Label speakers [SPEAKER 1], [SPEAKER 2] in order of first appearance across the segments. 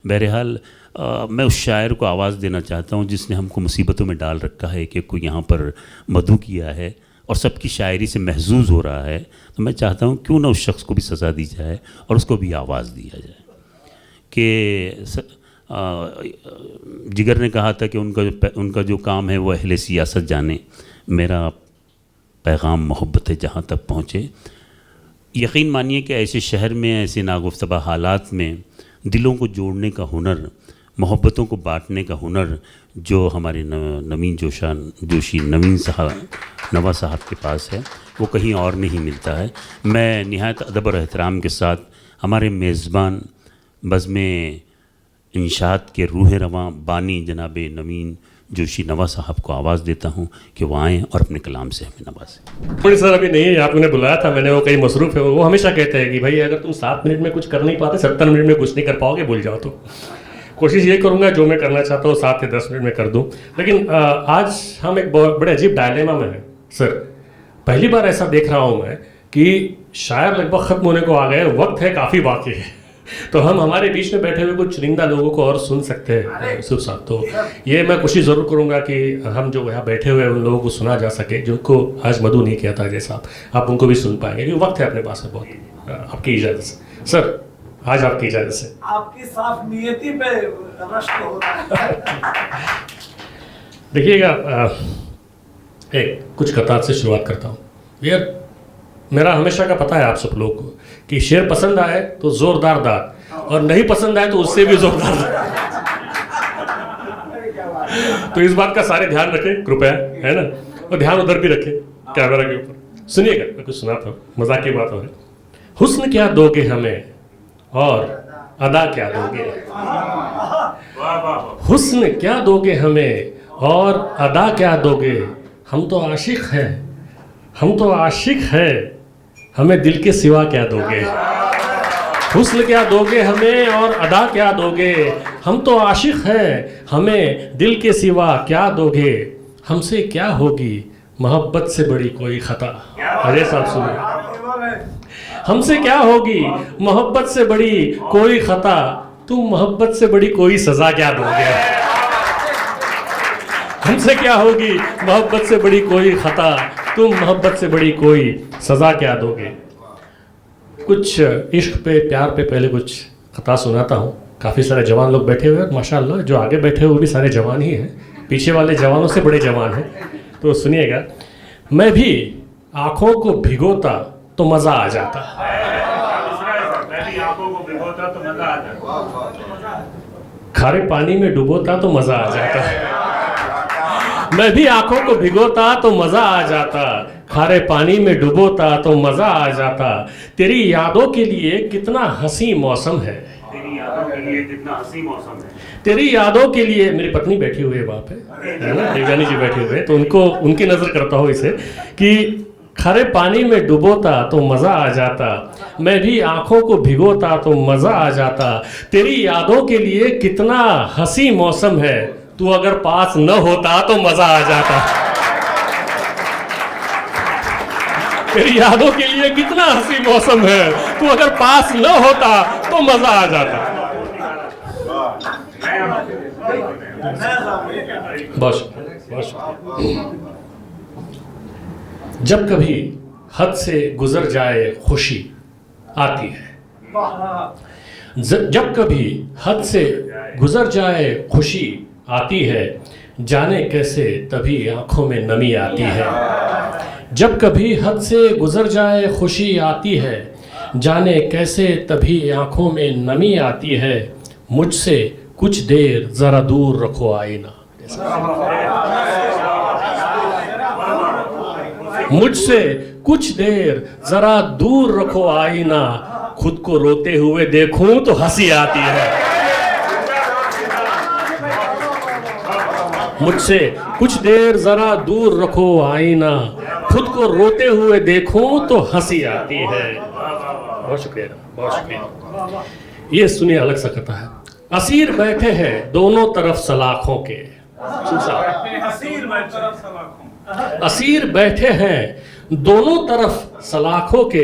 [SPEAKER 1] बहरहाल मैं उस शायर को आवाज़ देना चाहता हूँ जिसने हमको मुसीबतों में डाल रखा है कि कोई यहाँ पर मधु किया है और सबकी शायरी से महजूज़ हो रहा है। तो मैं चाहता हूँ क्यों ना उस शख्स को भी सज़ा दी जाए और उसको भी आवाज़ दिया जाए। कि जिगर ने कहा था कि उनका जो काम है वो अहले सियासत जाने, मेरा पैगाम मोहब्बत है जहाँ तक पहुँचे। यकीन मानिए कि ऐसे शहर में, ऐसे नागुफ्तबा हालात में दिलों को जोड़ने का हुनर, मोहब्बतों को बांटने का हुनर जो हमारे नवीन जोशी नवा साहब के पास है, वो कहीं और नहीं मिलता है। मैं निहायत अदब और एहतराम के साथ हमारे मेज़बान बज़्म इंशात के रूह रवां बानी जनाब नवीन जोशी नवा साहब को आवाज़ देता हूँ कि वो आएँ और अपने कलाम से हमें नवाजें।
[SPEAKER 2] थोड़ी सर अभी नहीं है, आपने बुलाया था, मैंने वो कहीं मसरूफ़ है। वो हमेशा कहते हैं कि भाई अगर तुम 7 मिनट में कुछ कर नहीं पाते, 70 मिनट में कुछ नहीं कर पाओगे, भूल जाओ। तो कोशिश ये करूँगा जो मैं करना चाहता हूँ 7 या 10 मिनट में कर दूँ। लेकिन आज हम एक बड़े अजीब डायलेमा में हैं सर। पहली बार ऐसा देख रहा हूँ मैं कि शायर लगभग ख़त्म होने को आ गए, वक्त है काफ़ी बाकी है, तो हम हमारे बीच में बैठे हुए कुछ चुनिंदा लोगों को और सुन सकते हैं यूसुफ साहब। तो ये मैं कोशिश ज़रूर करूँगा कि हम जो यहाँ बैठे हुए हैं उन लोगों को सुना जा सके जिनको आज मधु नहीं किया था जैसा आप उनको भी सुन पाएंगे, क्योंकि वक्त है अपने पास में बहुत। आपकी इजाज़त से सर, आज आपकी इजाज़त से।
[SPEAKER 3] आपकी साफ नियति पे रश्क होता है।
[SPEAKER 2] देखिएगा, एक कुछ कतार से शुरुआत करता हूँ। यार मेरा हमेशा का पता है आप सब लोगों को कि शेर पसंद आए तो जोरदार दाद, और नहीं पसंद आए तो उससे भी जोरदार दाद। तो इस बात का सारे ध्यान रखें कृपया, है ना, और ध्यान उधर भी रखें कैमरा के ऊपर। सुनिएगा, मैं कुछ सुनाता हूँ, मजाक की बात हो रही। हुस्न क्या दोगे हमें और अदा क्या दोगे, हुस्न क्या दोगे हमें और अदा क्या दोगे, हम तो आशिक हैं, हम तो आशिक हैं, हमें दिल के सिवा क्या दोगे। हुस्न क्या दोगे हमें और अदा क्या दोगे, हम तो आशिक हैं, हमें दिल के सिवा क्या दोगे, हमसे क्या होगी मोहब्बत से बड़ी कोई खता। अजय साहब सुनिए, हमसे क्या होगी मोहब्बत से बड़ी कोई खता, तुम मोहब्बत से बड़ी कोई सज़ा क्या दोगे। हमसे क्या होगी मोहब्बत से बड़ी कोई खता, तुम मोहब्बत से बड़ी कोई सज़ा क्या दोगे। कुछ इश्क पे, प्यार पे पहले कुछ खता सुनाता हूँ। काफ़ी सारे जवान लोग बैठे हुए हैं, माशाल्लाह जो आगे बैठे हुए भी सारे जवान ही हैं, पीछे वाले जवानों से बड़े जवान हैं। तो सुनिएगा, मैं भी आँखों को भिगोता तो मज़ा आ जाता, खारे पानी में डुबोता तो मज़ा आ जाता, मैं भी आंखों को भिगोता तो मज़ा आ जाता, खारे पानी में डुबोता तो मज़ा आ जाता, तेरी यादों के लिए कितना हंसी मौसम है, तेरी यादों के लिए कितना हंसी मौसम है, तेरी यादों के लिए। मेरी पत्नी बैठी हुई है वहाँ पे, है ना, देवयानी जी बैठी हुए हैं, तो उनको उनकी नज़र करता हूँ इसे कि खारे पानी में डुबोता तो मज़ा आ जाता, मैं भी आंखों को भिगोता तो मज़ा आ जाता, तेरी यादों के लिए कितना हंसी मौसम है, तू अगर पास न होता तो मज़ा आ जाता, तेरी यादों के लिए कितना हंसी मौसम है, तू अगर पास न होता तो मज़ा आ जाता। बस बस। जब कभी हद से गुजर जाए खुशी आती है, जब कभी हद से गुजर जाए खुशी आती है, जाने कैसे तभी आंखों में नमी आती है, जब कभी हद से गुजर जाए खुशी आती है, जाने कैसे तभी आंखों में नमी आती है, मुझसे कुछ देर ज़रा दूर रखो आईना, मुझसे कुछ देर ज़रा दूर रखो आईना, खुद को रोते हुए देखूं तो हंसी आती है, मुझसे कुछ देर ज़रा दूर रखो आईना, खुद को रोते हुए देखूं तो हंसी आती है। बहुत शुक्रिया, बहुत शुक्रिया। ये सुनिए, अलग सा कथा है। असीर बैठे हैं दोनों तरफ सलाखों के, असीर बैठे हैं दोनों तरफ सलाखों के,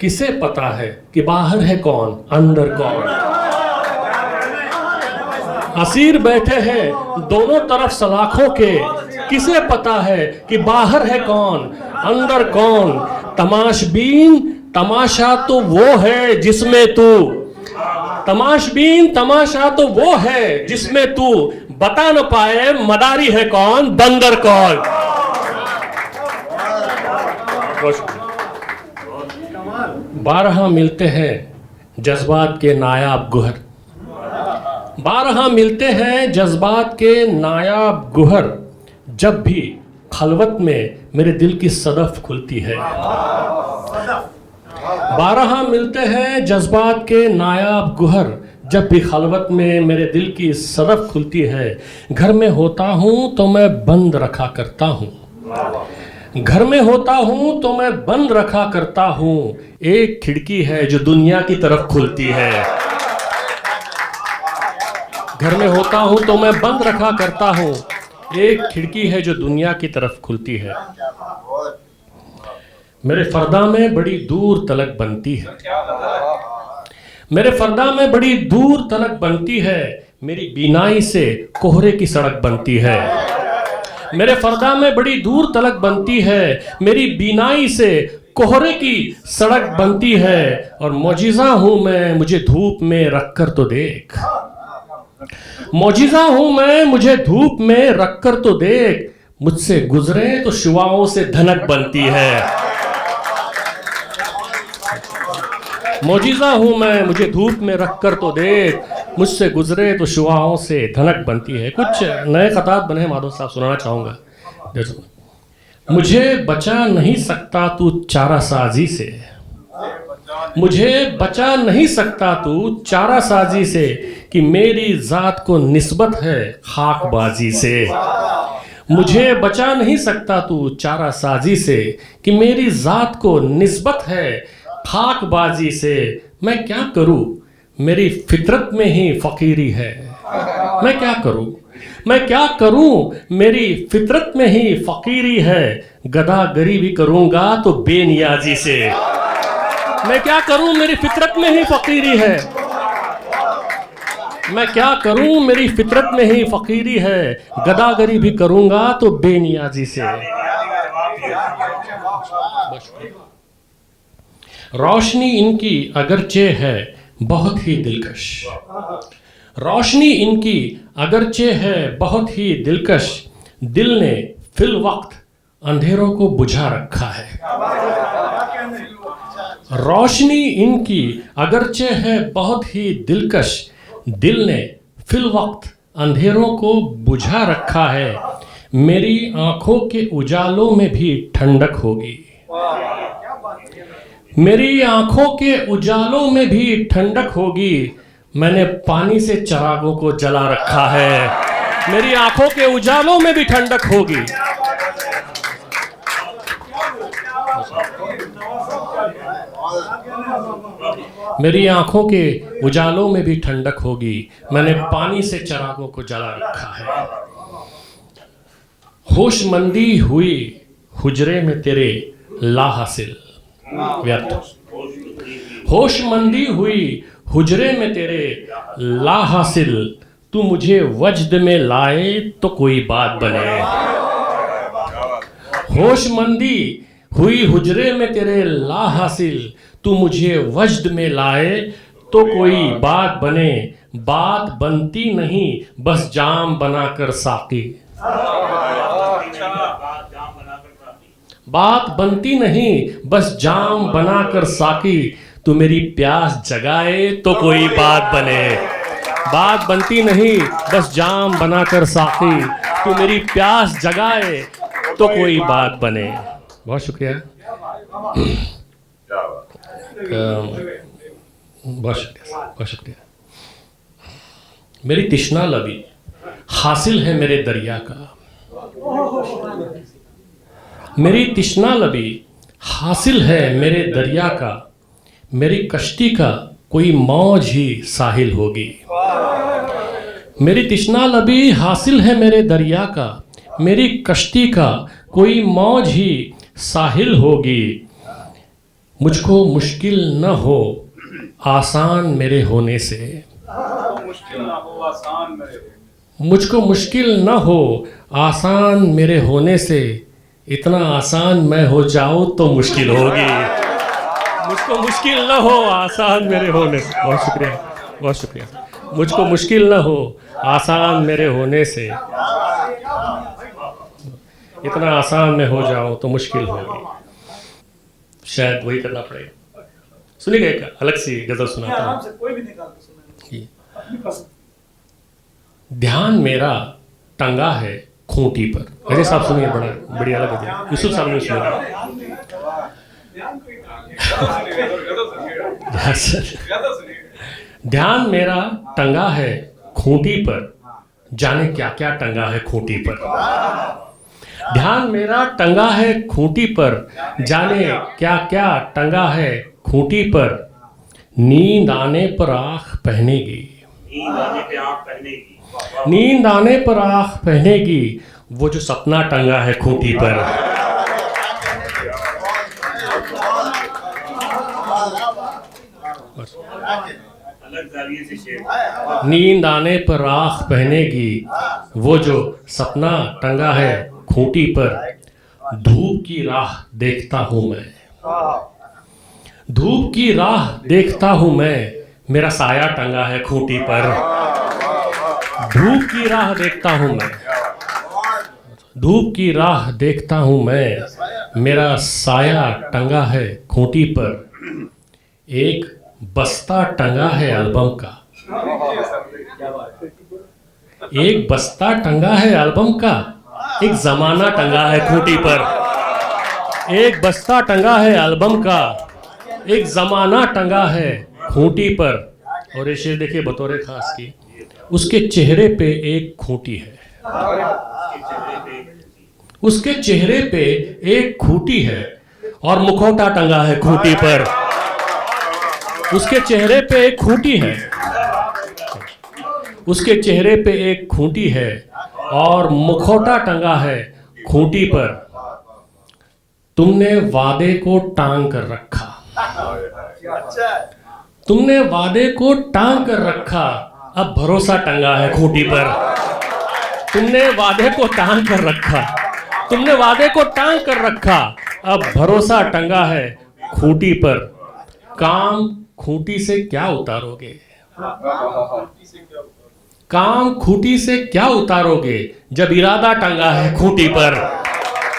[SPEAKER 2] किसे पता है कि बाहर है कौन अंदर कौन, असीर बैठे हैं दोनों तरफ सलाखों के, किसे पता है कि बाहर है कौन अंदर कौन। तमाशबीन तमाशा तो वो है जिसमें तू, तमाशबीन तमाशा तो वो है जिसमें तू बता न पाए मदारी है कौन बंदर कौन। 12 मिलते हैं जज्बात के नायाब गुहर, 12 मिलते हैं जज्बात के नायाब गुहर, जब भी खलवत में मेरे दिल की सदफ खुलती है। 12 मिलते हैं जज्बात के नायाब गुहर, जब भी खलवत में मेरे दिल की सदफ खुलती है। घर में होता हूँ तो मैं बंद रखा करता हूँ, घर में होता हूँ तो मैं बंद रखा करता हूँ। एक खिड़की है जो दुनिया की तरफ खुलती है। घर में होता हूँ तो मैं बंद रखा करता हूँ, एक खिड़की है जो दुनिया की तरफ खुलती है। मेरे फर्दा में बड़ी दूर तलक बनती है, मेरे फर्दा में बड़ी दूर तलक बनती है, मेरी बीनाई से कोहरे की सड़क बनती है। मेरे फर्दा में बड़ी दूर तलक बनती है, मेरी बीनाई से कोहरे की सड़क बनती है। और मौजिज़ा हूँ मैं मुझे धूप में रखकर तो देख, मौजिज़ा हूँ मैं मुझे धूप में रखकर तो देख, मुझसे गुजरे तो शुआओं से धनक बनती है। मौजिज़ा हूँ मैं मुझे धूप में रखकर तो देख, मुझसे गुजरे तो शुआओं से धनक बनती है। कुछ नए खताब बने माधव साहब, सुनाना चाहूँगा। मुझे बचा नहीं सकता तू चारा साजी से, मुझे बचा नहीं सकता तू चारा साजी से, कि मेरी ज़ात को निस्बत है खाकबाजी से। मुझे बचा नहीं सकता तू चारा साजी से, कि मेरी ज़ात को निस्बत है खाकबाजी से। मैं क्या करूं मेरी फितरत में ही फ़कीरी है, मैं क्या करूं, मैं क्या करूं मेरी फितरत में ही फ़कीरी है। गदागरी भी करूंगा तो बेनियाजी से, मैं क्या करूं मेरी फितरत में ही फ़कीरी है, मैं क्या करूं मेरी फितरत में ही फ़कीरी है। गदागरी भी करूंगा तो बेनियाजी से। रोशनी इनकी अगरचे है बहुत ही दिलकश, रोशनी इनकी अगरचे है बहुत ही दिलकश, दिल ने फिल वक्त अंधेरों को बुझा रखा है। रोशनी इनकी अगरचे है बहुत ही दिलकश, दिल ने फिल वक्त अंधेरों को बुझा रखा है। मेरी आंखों के उजालों में भी ठंडक होगी, मेरी आंखों के उजालों में भी ठंडक होगी। मैंने पानी से चिरागों को जला रखा है, मेरी आंखों के उजालों में भी ठंडक होगी। मेरी आंखों के उजालों में भी ठंडक होगी, मैंने पानी से चिरागों को जला रखा है। होशमंदी हुई हुजरे में तेरे लाहासिल, व्यर्थ। होशमंदी हुई हुजरे में तेरे लाहासिल, तू मुझे वजद में लाए तो कोई बात बने। होशमंदी हुई हुजरे में तेरे लाहासिल, तू मुझे वजद में लाए तो कोई बात बने। बात बनती नहीं बस जाम बनाकर साकी, बात बनती नहीं बस जाम बनाकर साकी, तू मेरी प्यास जगाए तो कोई बात बने। बात बनती नहीं बस जाम बनाकर साकी, तू मेरी प्यास जगाए तो कोई बात बने। बहुत शुक्रिया, बहुत शुक्रिया, बहुत शुक्रिया। मेरी तिश्ना लबी हासिल है मेरे दरिया का, मेरी तिश्ना लबी हासिल है मेरे दरिया का, मेरी कश्ती का कोई मौज ही साहिल होगी। मेरी तिश्ना लबी हासिल है मेरे दरिया का, मेरी कश्ती का कोई मौज ही साहिल होगी। मुझको मुश्किल न हो आसान मेरे होने से,
[SPEAKER 3] मुश्किल ना हो आसान मेरे हो।
[SPEAKER 2] मुझको मुश्किल न हो आसान मेरे होने से, इतना आसान मैं हो जाऊं तो मुश्किल होगी। मुझको मुश्किल न हो आसान मेरे होने से, बहुत शुक्रिया, बहुत शुक्रिया। मुझको मुश्किल न हो आसान मेरे होने से, इतना आसान मैं हो जाऊं तो मुश्किल होगी। शायद वही करना पड़ेगा। सुनिएगा, एक अलग सी गजल सुनाता
[SPEAKER 3] आराम
[SPEAKER 2] हूँ।
[SPEAKER 3] से कोई भी निकाल के सुनाए
[SPEAKER 2] जी।
[SPEAKER 3] अपनी पसंद।
[SPEAKER 2] ध्यान मेरा टंगा है खूंटी पर। अजय साहब सुनिए, बड़ा बढ़िया लगा दिया। यूसुफ साहब ने सुना। ध्यान मेरा टंगा है खूंटी पर, जाने क्या क्या टंगा है खूंटी पर। ध्यान मेरा टंगा है खूंटी पर, जाने क्या क्या टंगा है खूंटी पर। नींद आने पर आँख पहनेगी, नींद आने पर आँख पहनेगी, वो जो सपना टंगा है खूंटी पर। नींद आने पर आँख पहनेगी, वो जो सपना टंगा है खूंटी पर। धूप की राह देखता हूँ मैं, धूप की राह देखता हूँ मैं, मेरा साया टंगा है खूंटी पर। धूप की राह देखता हूँ मैं, धूप की राह देखता हूँ मैं, मेरा साया टंगा है खूंटी पर। एक बस्ता टंगा है एल्बम का, एक बस्ता टंगा है एल्बम का, एक जमाना टंगा है खूंटी पर। एक बस्ता टंगा है एल्बम का, एक जमाना टंगा है खूंटी पर। और ये शेर देखिए बतौर खास की, उसके चेहरे पे एक खूंटी है, उसके चेहरे पे एक खूंटी है, और मुखौटा टंगा है खूंटी पर। उसके चेहरे पे एक खूंटी है, उसके चेहरे पे एक खूंटी है, और मुखौटा टंगा है खूंटी पर। तुमने वादे को टांग कर रखा, तुमने वादे को टांग कर रखा, अब भरोसा टंगा है खूंटी पर। तुमने वादे को टांग कर रखा, तुमने वादे को टांग कर रखा, अब भरोसा टंगा है खूंटी पर। काम खूंटी से क्या उतारोगे, काम खूंटी से क्या उतारोगे, जब इरादा टंगा है खूंटी पर।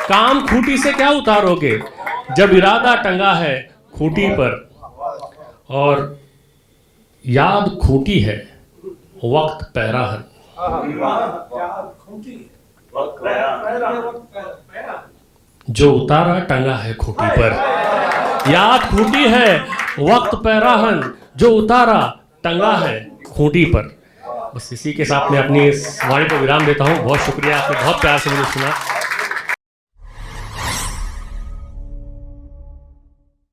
[SPEAKER 2] काम खूंटी से क्या उतारोगे, जब इरादा टंगा है खूंटी पर। और याद खूंटी है, वक्त पैराहन, जो उतारा टंगा है खूंटी पर। याद खूंटी है, वक्त पैराहन, जो उतारा टंगा है खूंटी पर। बस इसी के साथ मैं अपनी इस वाणी को विराम देता हूँ। बहुत शुक्रिया, आपने बहुत प्यार से मुझे सुना।